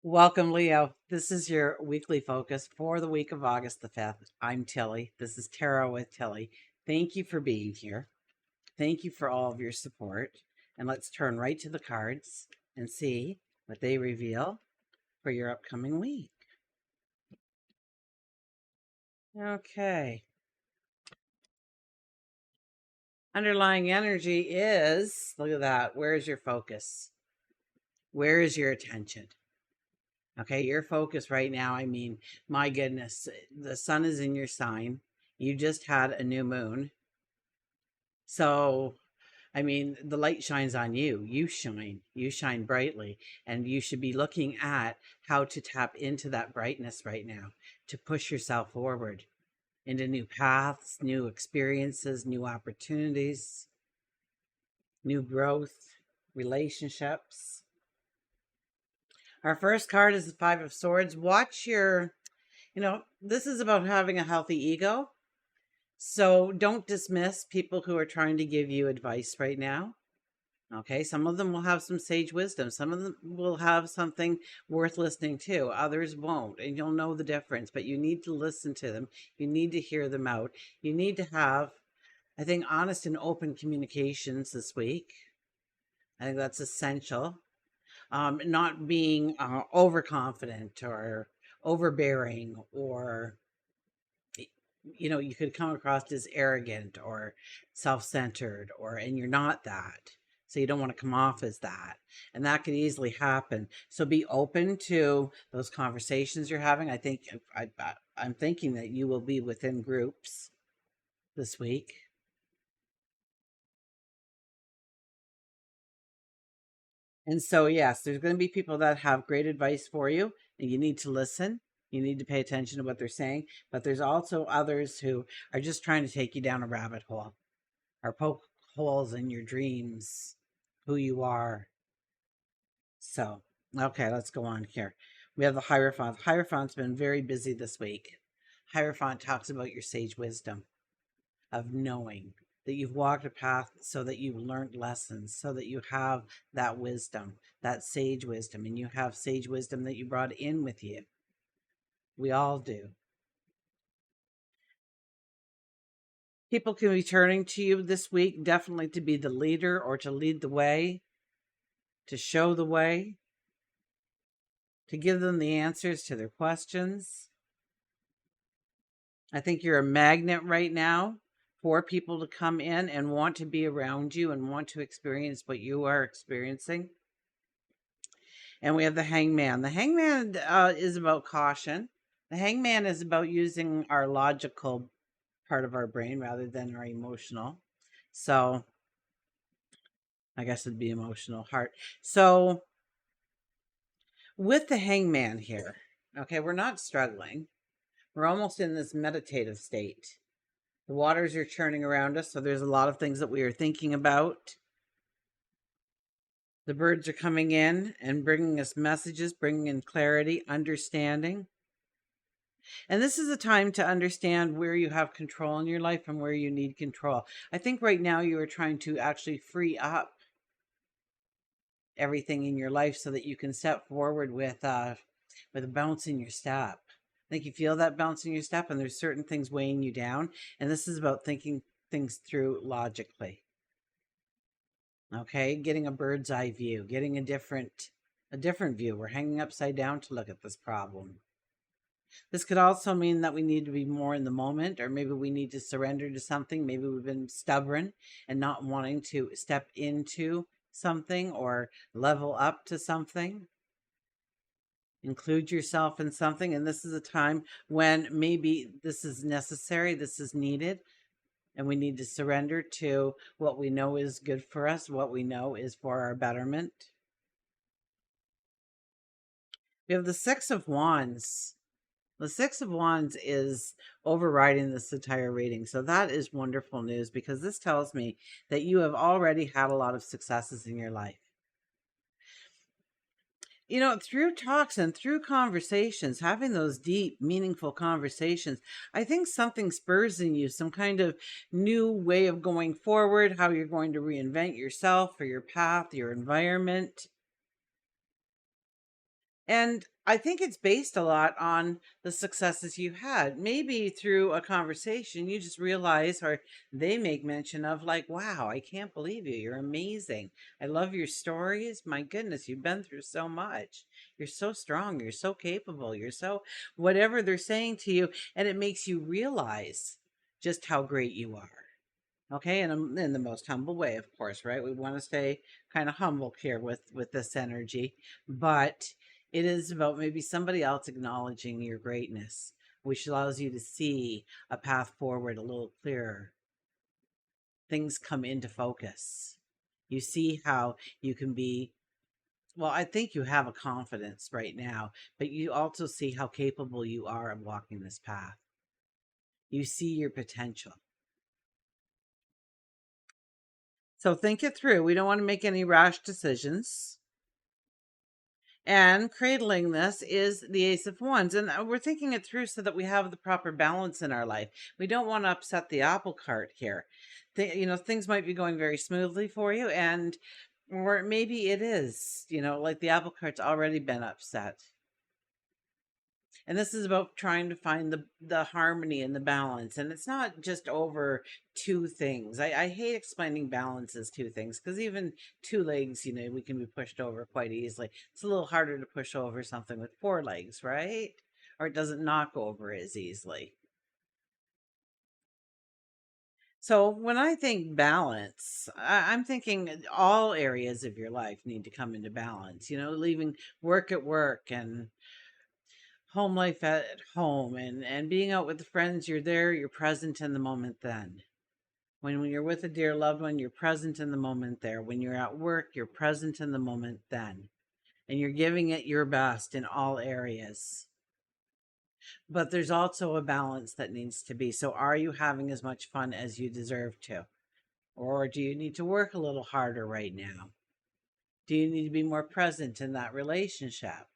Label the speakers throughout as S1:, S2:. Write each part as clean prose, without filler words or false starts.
S1: Welcome, Leo. This is your weekly focus for the week of August the 5th. I'm Tilly. This is Tarot with Tilly. Thank you for being here. Thank you for all of your support. And let's turn right to the cards and see what they reveal for your upcoming week. Okay. Underlying energy is, look at that. Where is your focus? Where is your attention? Okay, your focus right now, my goodness, the sun is in your sign. You just had a new moon. So, the light shines on you. You shine brightly, and you should be looking at how to tap into that brightness right now to push yourself forward into new paths, new experiences, new opportunities, new growth, relationships. Our first card is the Five of Swords. This is about having a healthy ego. So don't dismiss people who are trying to give you advice right now. Okay, some of them will have some sage wisdom. Some of them will have something worth listening to. Others won't, and you'll know the difference. But you need to listen to them. You need to hear them out. You need to have, I think, honest and open communications this week. I think that's essential. Not being overconfident or overbearing, or you could come across as arrogant or self-centered, and you're not that. So you don't want to come off as that. And that could easily happen. So be open to those conversations you're having. I'm thinking that you will be within groups this week. And so, yes, there's going to be people that have great advice for you, and you need to listen. You need to pay attention to what they're saying. But there's also others who are just trying to take you down a rabbit hole or poke holes in your dreams, who you are. So, okay, let's go on here. We have the Hierophant. Hierophant's been very busy this week. Hierophant talks about your sage wisdom of knowing that you've walked a path so that you've learned lessons, so that you have that wisdom, that sage wisdom, and you have sage wisdom that you brought in with you. We all do. People can be turning to you this week, definitely to be the leader or to lead the way, to show the way, to give them the answers to their questions. I think you're a magnet right now for people to come in and want to be around you and want to experience what you are experiencing. And we have the Hangman. The Hangman is about caution. The Hangman is about using our logical part of our brain rather than our emotional. So I guess it'd be emotional heart. So with the Hangman here, okay, we're not struggling. We're almost in this meditative state. The waters are churning around us, so there's a lot of things that we are thinking about. The birds are coming in and bringing us messages, bringing in clarity, understanding. And this is a time to understand where you have control in your life and where you need control. I think right now you are trying to actually free up everything in your life so that you can step forward with a bounce in your step. I think you feel that bounce in your step, and there's certain things weighing you down. And this is about thinking things through logically. Okay, getting a bird's eye view, getting a different view. We're hanging upside down to look at this problem. This could also mean that we need to be more in the moment, or maybe we need to surrender to something. Maybe we've been stubborn and not wanting to step into something or level up to something. Include yourself in something. And this is a time when maybe this is necessary, this is needed, and we need to surrender to what we know is good for us, what we know is for our betterment. We have the Six of Wands. The Six of Wands is overriding this entire reading. So that is wonderful news, because this tells me that you have already had a lot of successes in your life. Through talks and through conversations, having those deep, meaningful conversations, I think something spurs in you, some kind of new way of going forward, how you're going to reinvent yourself or your path, your environment. And I think it's based a lot on the successes you had. Maybe through a conversation, you just realize, or they make mention of, like, wow, I can't believe you. You're amazing. I love your stories. My goodness, you've been through so much. You're so strong. You're so capable. You're so whatever they're saying to you. And it makes you realize just how great you are. Okay, and in the most humble way, of course, right? We want to stay kind of humble here with this energy, but it is about maybe somebody else acknowledging your greatness, which allows you to see a path forward a little clearer. Things come into focus. You see how you can be, well, I think you have a confidence right now, but you also see how capable you are of walking this path. You see your potential. So think it through. We don't want to make any rash decisions. And cradling this is the Ace of Wands. And we're thinking it through so that we have the proper balance in our life. We don't want to upset the apple cart here. Things might be going very smoothly for you, and or maybe it is, like the apple cart's already been upset. And this is about trying to find the harmony and the balance. And it's not just over two things. I hate explaining balance as two things, because even two legs, we can be pushed over quite easily. It's a little harder to push over something with four legs, right? Or it doesn't knock over as easily. So when I think balance, I'm thinking all areas of your life need to come into balance, leaving work at work and home life at home, and being out with the friends. You're there, you're present in the moment. Then when you're with a dear loved one, you're present in the moment there. When you're at work, you're present in the moment then, and you're giving it your best in all areas. But there's also a balance that needs to be. So are you having as much fun as you deserve to, or do you need to work a little harder right now? Do you need to be more present in that relationship?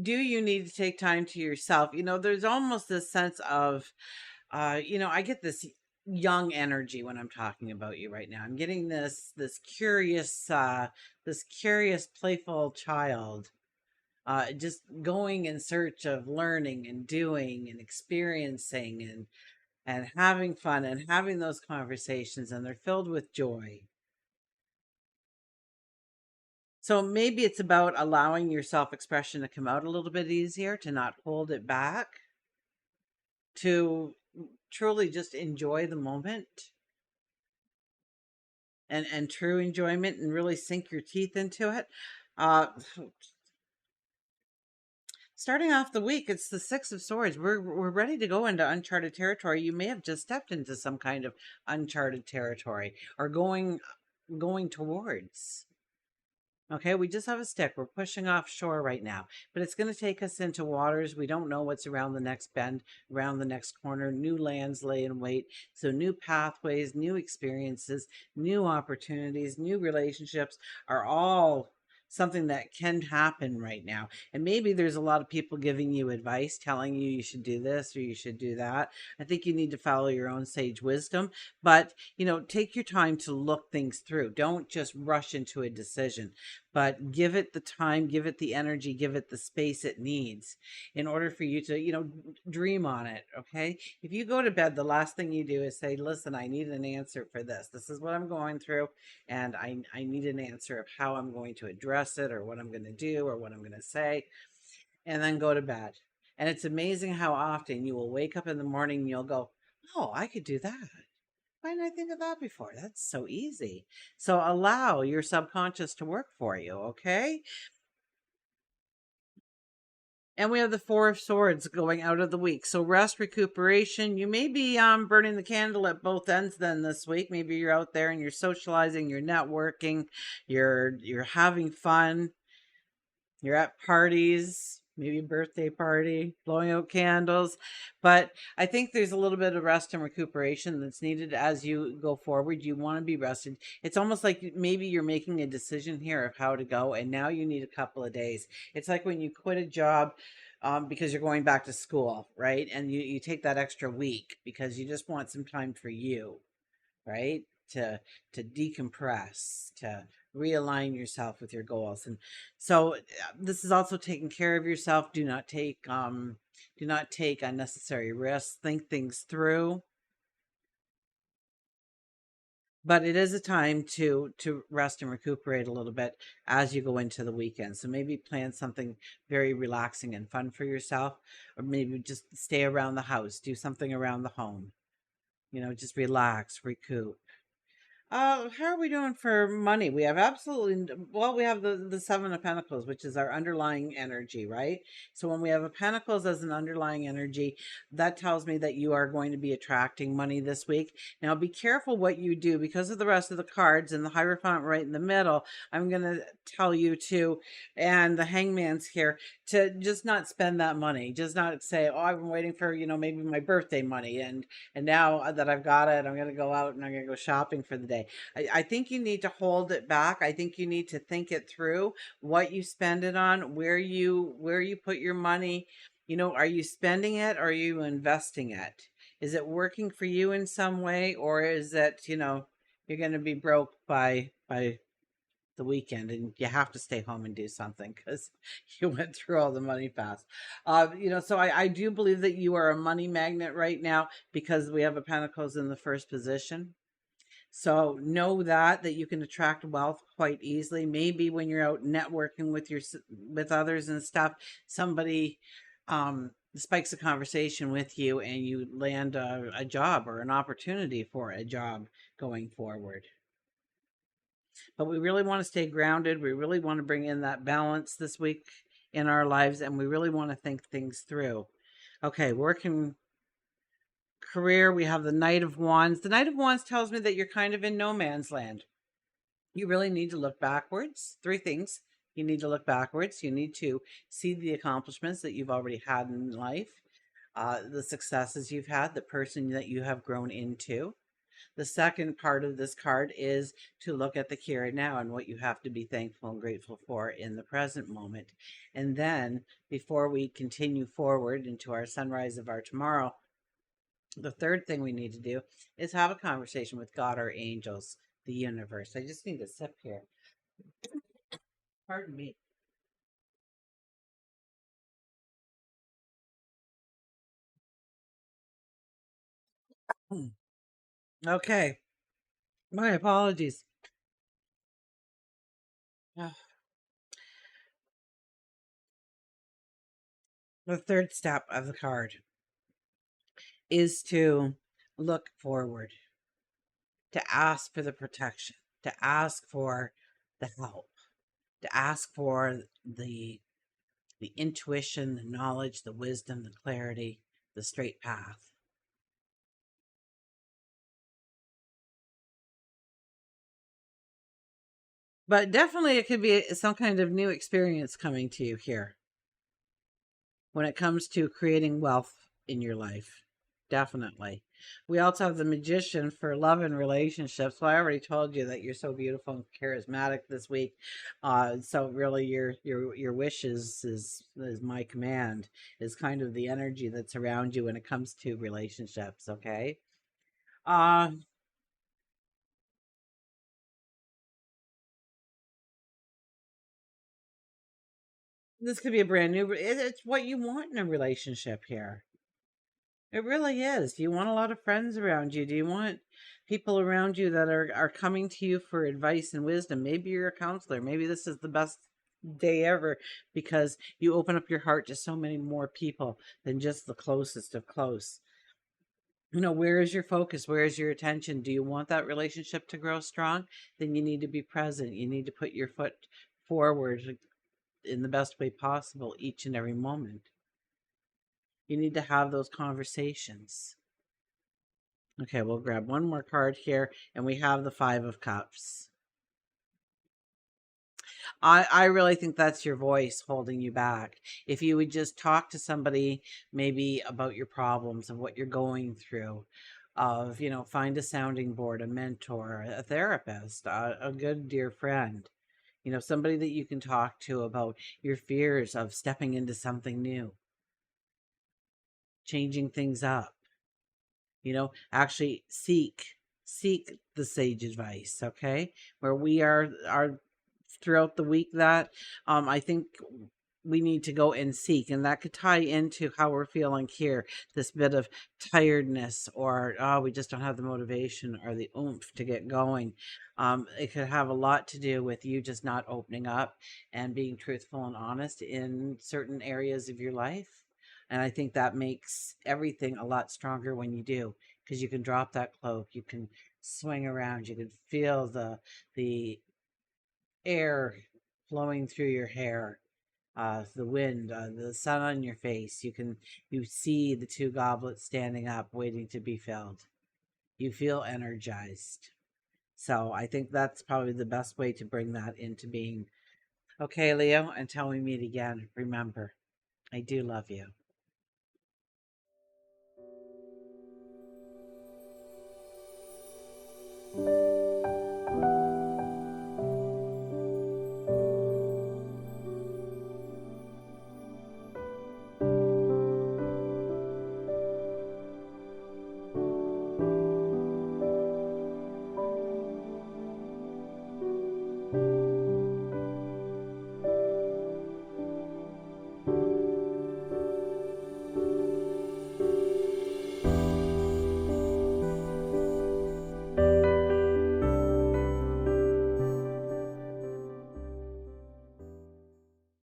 S1: Do you need to take time to yourself? There's almost this sense of, I get this young energy when I'm talking about you right now. I'm getting this curious, playful child, just going in search of learning and doing and experiencing and having fun and having those conversations, and they're filled with joy. So maybe it's about allowing your self expression to come out a little bit easier, to not hold it back, to truly just enjoy the moment, and true enjoyment, and really sink your teeth into it. Uh, Starting off the week, it's the Six of Swords. We're ready to go into uncharted territory. You may have just stepped into some kind of uncharted territory, or going towards. Okay, we just have a stick. We're pushing offshore right now, but it's going to take us into waters. We don't know what's around the next bend, around the next corner. New lands lay in wait. So, new pathways, new experiences, new opportunities, new relationships are all something that can happen right now. And maybe there's a lot of people giving you advice, telling you should do this or you should do that. I think you need to follow your own sage wisdom, but take your time to look things through. Don't just rush into a decision, but give it the time, give it the energy, give it the space it needs in order for you to, dream on it. Okay. If you go to bed, the last thing you do is say, listen, I need an answer for this. This is what I'm going through. And I need an answer of how I'm going to address it, or what I'm going to do, or what I'm going to say, and then go to bed. And it's amazing how often you will wake up in the morning and you'll go, oh, I could do that. Why didn't I think of that before? That's so easy. So allow your subconscious to work for you, okay? And we have the Four of Swords going out of the week. So rest, recuperation. You may be burning the candle at both ends then this week. Maybe you're out there and you're socializing, you're networking, you're having fun. You're at parties, maybe a birthday party, blowing out candles. But I think there's a little bit of rest and recuperation that's needed as you go forward. You want to be rested. It's almost like maybe you're making a decision here of how to go, and now you need a couple of days. It's like when you quit a job, because you're going back to school, right? And you take that extra week because you just want some time for you, right? to decompress, to realign yourself with your goals. And so this is also taking care of yourself. Do not take unnecessary risks. Think things through. But it is a time to rest and recuperate a little bit as you go into the weekend. So maybe plan something very relaxing and fun for yourself, or maybe just stay around the house, do something around the home. Just relax, recoup. How are we doing for money? We have well, we have the Seven of Pentacles, which is our underlying energy, right? So when we have a Pentacles as an underlying energy, that tells me that you are going to be attracting money this week. Now, be careful what you do because of the rest of the cards and the Hierophant right in the middle. I'm going to tell you to, and the Hangman's here, to just not spend that money. Just not say, oh, I've been waiting for, maybe my birthday money. And now that I've got it, I'm going to go out and I'm going to go shopping for the day. I think you need to hold it back. I think you need to think it through, what you spend it on, where you put your money. Are you spending it or are you investing it? Is it working for you in some way, or is it, you're going to be broke by the weekend and you have to stay home and do something because you went through all the money fast. So I do believe that you are a money magnet right now because we have a Pentacles in the first position. So know that you can attract wealth quite easily. Maybe when you're out networking with others and stuff, somebody spikes a conversation with you and you land a job or an opportunity for a job going forward. But we really want to stay grounded. We really want to bring in that balance this week in our lives, and we really want to think things through. Okay, working career, we have the Knight of Wands. The Knight of Wands tells me that you're kind of in no man's land. You really need to look backwards. Three things. You need to look backwards. You need to see the accomplishments that you've already had in life, the successes you've had, the person that you have grown into. The second part of this card is to look at the here and now and what you have to be thankful and grateful for in the present moment. And then before we continue forward into our sunrise of our tomorrow, the third thing we need to do is have a conversation with God, our angels, the universe. I just need a sip here. Pardon me. Okay. My apologies. The third step of the card is to look forward, to ask for the protection, to ask for the help, to ask for the intuition, the knowledge, the wisdom, the clarity, the straight path. But definitely it could be some kind of new experience coming to you here when it comes to creating wealth in your life. Definitely. We also have the Magician for love and relationships. So I already told you that you're so beautiful and charismatic this week. So really, your wishes is my command. Is kind of the energy that's around you when it comes to relationships. Okay. Uh, this could be a brand new. It's what you want in a relationship here. It really is. Do you want a lot of friends around you? Do you want people around you that are coming to you for advice and wisdom? Maybe you're a counselor. Maybe this is the best day ever because you open up your heart to so many more people than just the closest of close. Where is your focus? Where is your attention? Do you want that relationship to grow strong? Then you need to be present. You need to put your foot forward in the best way possible each and every moment. You need to have those conversations. Okay, we'll grab one more card here, and we have the Five of Cups. I really think that's your voice holding you back. If you would just talk to somebody maybe about your problems and what you're going through, find a sounding board, a mentor, a therapist, a good dear friend, somebody that you can talk to about your fears of stepping into something new, changing things up, actually seek seek the sage advice, okay? Where we are throughout the week that I think we need to go and seek, and that could tie into how we're feeling here, this bit of tiredness, or oh, we just don't have the motivation or the oomph to get going. It could have a lot to do with you just not opening up and being truthful and honest in certain areas of your life. And I think that makes everything a lot stronger when you do, because you can drop that cloak, you can swing around, you can feel the air flowing through your hair, the wind, the sun on your face. You see the two goblets standing up, waiting to be filled. You feel energized. So I think that's probably the best way to bring that into being. Okay, Leo, until we meet again, remember, I do love you.